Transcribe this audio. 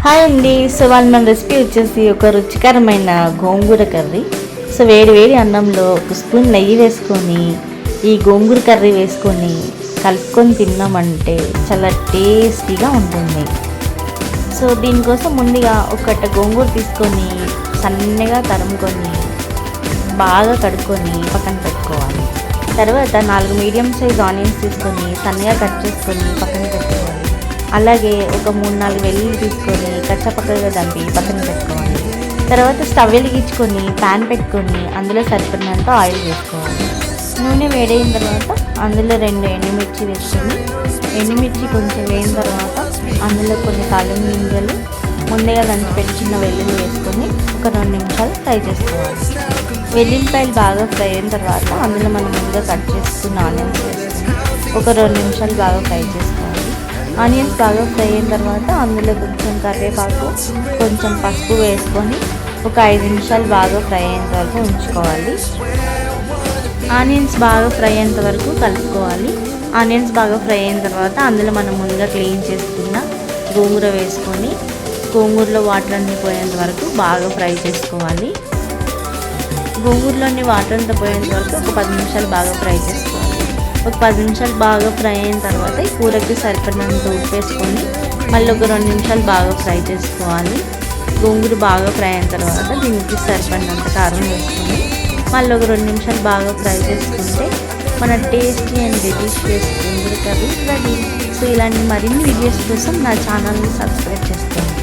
Hi అండి. So వాళ్ళ మన రెసిపీ వచ్చేసి ఒక రుచికరమైన గోంగూర కర్రీ. సో వేడి వేడి అన్నంలో ఒక స్పూన్ నెయ్యి వేసుకొని ఈ గోంగూర కర్రీ వేసుకొని కలుపుకొని తిన్నామంటే చాలా టేస్టీగా ఉంటుంది. సో దీనికోసం ముందుగా ఒక కట్ట గోంగూర తీసుకొని సన్నగా తరుముకొని బాగా కడుక్కొని పక్కన పెట్టుకోవాలి. తర్వాత 4 మీడియం సైజ్ ఆనియన్స్ తీసుకొని సన్నగా కట్ చేసుకొని పక్కన పెట్టుకోవాలి. అలాగే ఒక 3-4 వెల్లుల్లి తీసుకొని కచ్చపక్కగా దంపి పక్కన పెట్టుకోవాలి. తర్వాత స్టవ్ వెలిగించుకొని ప్యాన్ పెట్టుకొని అందులో సరిపడినంత ఆయిల్ వేసుకోవాలి. నూనె వేడైన తర్వాత అందులో 2 ఎండుమిర్చి వేసుకొని ఎండుమిర్చి కొంచెం వేయిన తర్వాత అందులో కొన్ని తాలింపు గింజలు ముందుగా దంచి పెట్టిన వెల్లుల్లి వేసుకొని ఒక 2 నిమిషాలు ఫ్రై చేసుకోవాలి. వెల్లుల్లిపాయలు బాగా ఫ్రై అయిన తర్వాత అందులో మనం ముందుగా కట్ చేసుకున్న ఆనియన్స్ వేసుకొని ఒక 2 నిమిషాలు బాగా ఫ్రై చేసుకోవాలి. ఆనియన్స్ బాగా ఫ్రై అయిన తర్వాత అందులో కొంచెం కరివేపాకు కొంచెం పసుపు వేసుకొని ఒక 5 నిమిషాలు బాగా ఫ్రై అయ్యేంత వరకు ఉంచుకోవాలి. ఆనియన్స్ బాగా ఫ్రై అయ్యేంత వరకు కలుపుకోవాలి. ఆనియన్స్ బాగా ఫ్రై అయిన తర్వాత అందులో మనం ముందుగా క్లీన్ చేసుకున్న గోంగూర వేసుకొని గోంగూరలో వాటర్ అన్నీ పోయేంత వరకు బాగా ఫ్రై చేసుకోవాలి. గోంగూరలోని వాటర్ అంతా పోయేంత వరకు ఒక 10 నిమిషాలు బాగా ఫ్రై చేసుకోవాలి. ఒక 10 నిమిషాలు బాగా ఫ్రై అయిన తర్వాత ఈ కూరకి సరిపడినంత ఉప్పు వేసుకొని మళ్ళీ ఒక 2 నిమిషాలు బాగా ఫ్రై చేసుకోవాలి. గోంగూర బాగా ఫ్రై అయిన తర్వాత దీనికి సరిపడినంత కారం వేసుకొని మళ్ళీ ఒక 2 నిమిషాలు బాగా ఫ్రై చేసుకుంటే మన tasty and delicious gongura curry ready. So ఇలాంటి మరిన్ని వీడియోస్ కోసం నా ఛానల్ని సబ్స్క్రైబ్ చేసుకోండి.